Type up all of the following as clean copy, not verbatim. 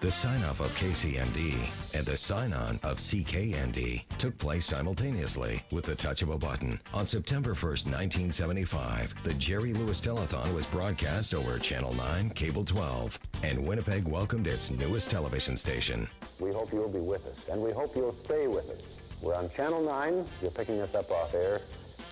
The sign-off of KCND and the sign-on of CKND took place simultaneously with the touch of a button. On September 1st, 1975, the Jerry Lewis Telethon was broadcast over Channel 9, Cable 12, and Winnipeg welcomed its newest television station. We hope you'll be with us, and we hope you'll stay with us. We're on Channel 9, you're picking us up off air,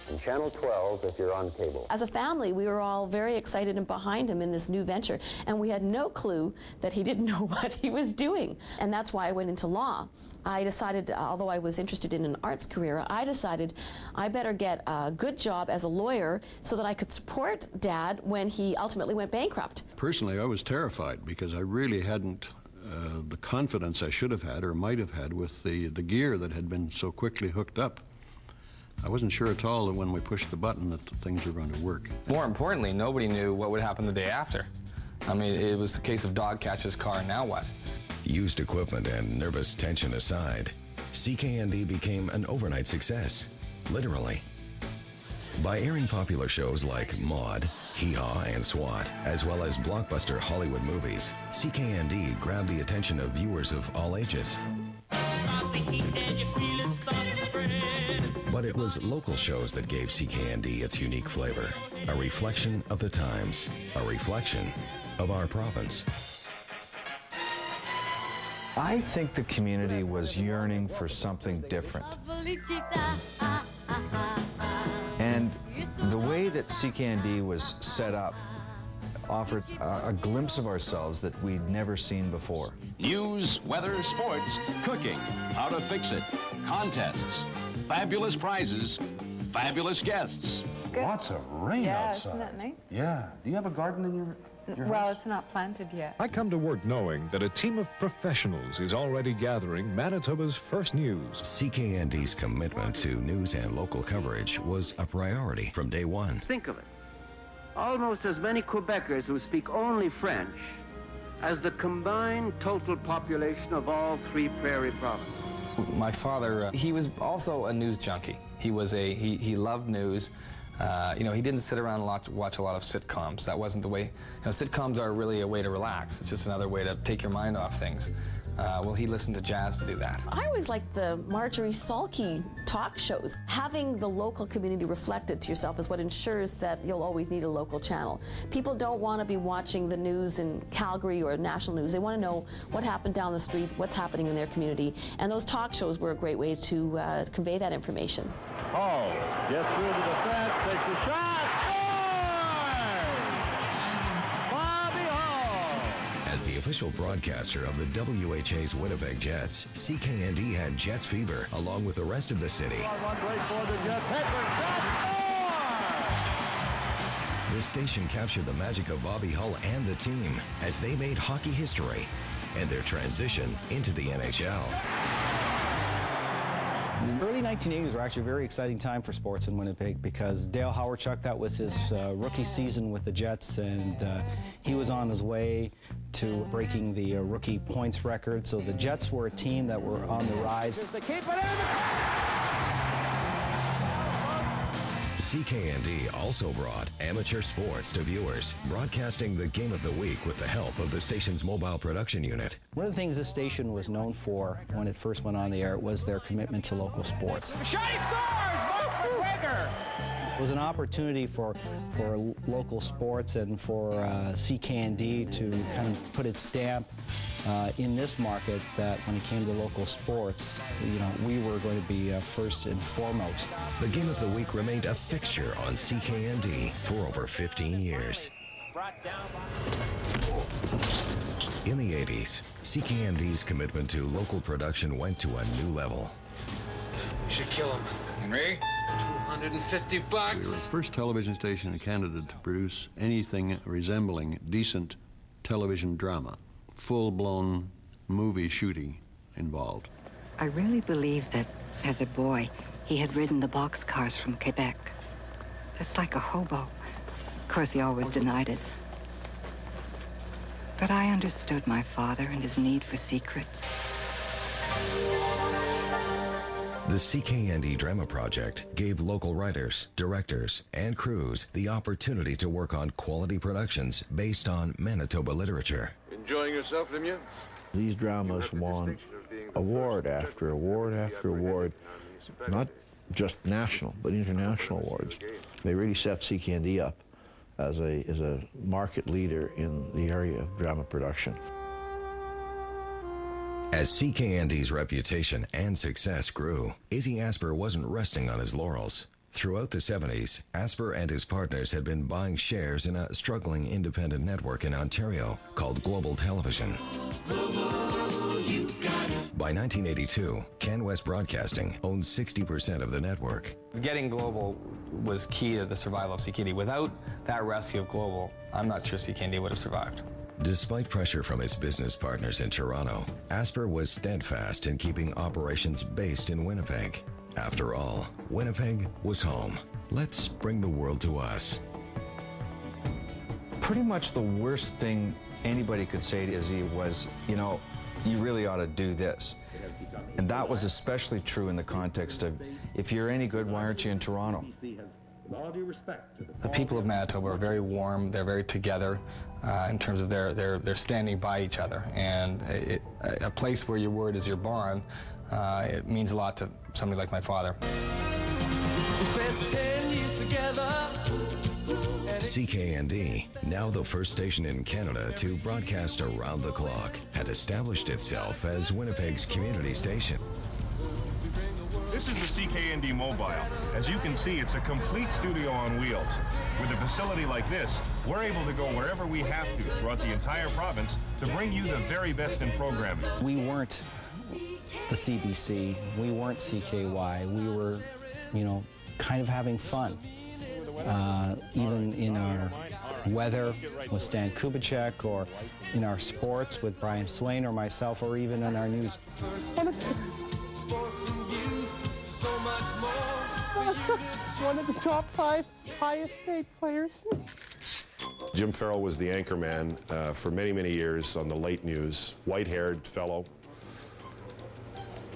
and Channel 12 if you're on cable. As a family, we were all very excited and behind him in this new venture, and we had no clue that he didn't know what he was doing. And that's why I went into law. I decided, although I was interested in an arts career, I decided I better get a good job as a lawyer so that I could support Dad when he ultimately went bankrupt. Personally, I was terrified because I really hadn't the confidence I should have had or might have had with the gear that had been so quickly hooked up. I wasn't sure at all that when we pushed the button that things were going to work. More importantly, nobody knew what would happen the day after. I mean, it was a case of dog catches car, now what? Used equipment and nervous tension aside, CKND became an overnight success, literally. By airing popular shows like Maude, Hee Haw, and SWAT, as well as blockbuster Hollywood movies, CKND grabbed the attention of viewers of all ages. But it was local shows that gave CKND its unique flavor, a reflection of the times, a reflection of our province. I think the community was yearning for something different. And the way that CKND was set up offered a glimpse of ourselves that we'd never seen before. News, weather, sports, cooking, how to fix it, contests, fabulous prizes, fabulous guests. Good. Lots of rain outside. Isn't that nice? Yeah. Do you have a garden in your Well, house? it's not planted yet. I come to work knowing that a team of professionals is already gathering Manitoba's first news. CKND's commitment to news and local coverage was a priority from day one. Think of it. Almost as many Quebecers who speak only French as the combined total population of all three prairie provinces. My father, he was also a news junkie. He loved news. You know, he didn't sit around and watch a lot of sitcoms. That wasn't the way. You know, sitcoms are really a way to relax. It's just another way to take your mind off things. Well, he listened to jazz to do that. I always liked the Marjorie Salke talk shows. Having the local community reflected to yourself is what ensures that you'll always need a local channel. People don't want to be watching the news in Calgary or national news. They want to know what happened down the street, what's happening in their community. And those talk shows were a great way to convey that information. Hall gets through to the fence, takes a shot, scores! Bobby Hall! As the official broadcaster of the WHA's Winnipeg Jets, CKND had Jets fever along with the rest of the city. One break for the Jets, Hedman, shot, score! The station captured the magic of Bobby Hull and the team as they made hockey history and their transition into the NHL. The early 1980s were actually a very exciting time for sports in Winnipeg because Dale Howarchuk, that was his rookie season with the Jets, and he was on his way to breaking the rookie points record. So the Jets were a team that were on the rise. CKND also brought amateur sports to viewers, broadcasting the game of the week with the help of the station's mobile production unit. One of the things this station was known for when it first went on the air was their commitment to local sports. Shot, scores! McGregor! It was an opportunity for local sports and for CKND to kind of put its stamp in this market that when it came to local sports, you know, we were going to be first and foremost. The game of the week remained a fixture on CKND for over 15 years. In the 80s, CKND's commitment to local production went to a new level. You should kill him. Henry? $250. We were the first television station in Canada to produce anything resembling decent television drama. Full-blown movie shooting involved. I really believe that, as a boy, he had ridden the boxcars from Quebec. Just like a hobo. Of course, he always denied it. But I understood my father and his need for secrets. The CKND Drama Project gave local writers, directors, and crews the opportunity to work on quality productions based on Manitoba literature. Enjoying yourself, Lemieux? These dramas won award after award after award, not just national, but international awards. They really set CKND up as a market leader in the area of drama production. As CKND's reputation and success grew, Izzy Asper wasn't resting on his laurels. Throughout the 70s, Asper and his partners had been buying shares in a struggling independent network in Ontario called Global Television. By 1982, CanWest Broadcasting owned 60% of the network. Getting Global was key to the survival of CKND. Without that rescue of Global, I'm not sure CKND would have survived. Despite pressure from his business partners in Toronto, Asper was steadfast in keeping operations based in Winnipeg. After all, Winnipeg was home. Let's bring the world to us. Pretty much the worst thing anybody could say to Izzy was, you know, you really ought to do this. And that was especially true in the context of, if you're any good, why aren't you in Toronto? The people of Manitoba are very warm, they're very together in terms of they're standing by each other. And a place where your word is your bond, it means a lot to somebody like my father. CKND, now the first station in Canada to broadcast around the clock, had established itself as Winnipeg's community station. This is the CKND Mobile. As you can see, it's a complete studio on wheels. With a facility like this, we're able to go wherever we have to throughout the entire province to bring you the very best in programming. We weren't the CBC, we weren't CKY, we were, you know, kind of having fun. Even in our weather with Stan Kubicek, or in our sports with Brian Swain or myself, or even in our news. One of the top 5 highest paid players. Jim Farrell was the anchorman for many, many years on the late news. White-haired fellow.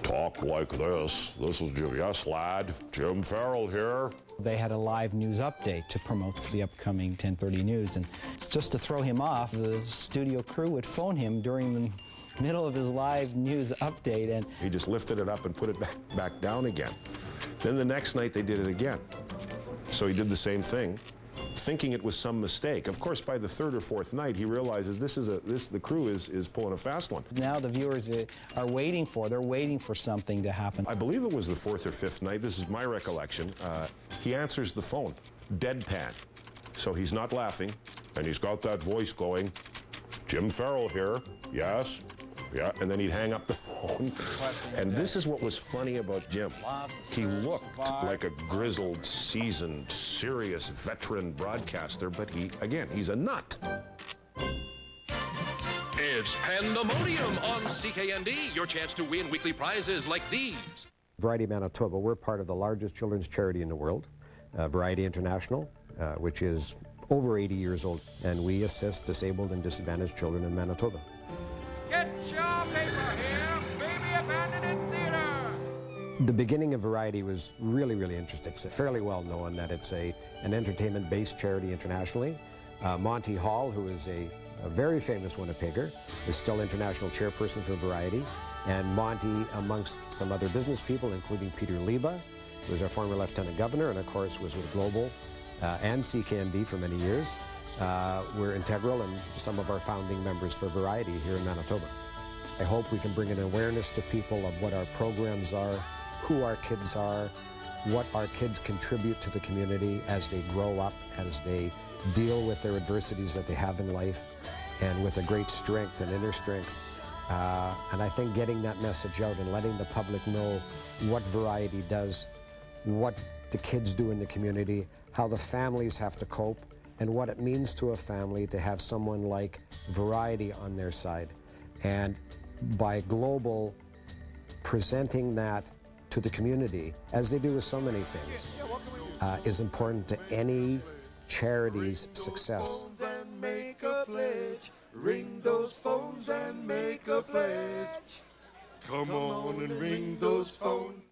Talk like this. This is Jim. Yes, lad. Jim Farrell here. They had a live news update to promote the upcoming 10:30 news, and just to throw him off, the studio crew would phone him during the middle of his live news update, and he just lifted it up and put it back down again. Then the next night they did it again. So he did the same thing, thinking it was some mistake. Of course, by the third or fourth night, he realizes the crew is pulling a fast one. Now the viewers are waiting for something to happen. I believe it was the fourth or fifth night. This is my recollection. He answers the phone, deadpan. So he's not laughing, and he's got that voice going, Jim Farrell here, yes, yeah, and then he'd hang up the phone. And this is what was funny about Jim. He looked like a grizzled, seasoned, serious, veteran broadcaster, but he's a nut. It's Pandemonium on CKND, your chance to win weekly prizes like these. Variety Manitoba, we're part of the largest children's charity in the world, Variety International, which is over 80 years old, and we assist disabled and disadvantaged children in Manitoba. Get your paper here, Baby Abandoned in Theater. The beginning of Variety was really, really interesting. It's fairly well known that it's an entertainment-based charity internationally. Monty Hall, who is a very famous Winnipegger, is still international chairperson for Variety. And Monty, amongst some other business people, including Peter Liba, who was our former lieutenant governor, and of course was with Global and CKND for many years, were integral and some of our founding members for Variety here in Manitoba. I hope we can bring an awareness to people of what our programs are, who our kids are, what our kids contribute to the community as they grow up, as they deal with their adversities that they have in life, and with a great strength and inner strength. And I think getting that message out and letting the public know what Variety does, what the kids do in the community, how the families have to cope, and what it means to a family to have someone like Variety on their side. And by Global presenting that to the community, as they do with so many things, is important to any charity's success. Make a pledge. Ring those phones and make a pledge. Come on and ring those phones.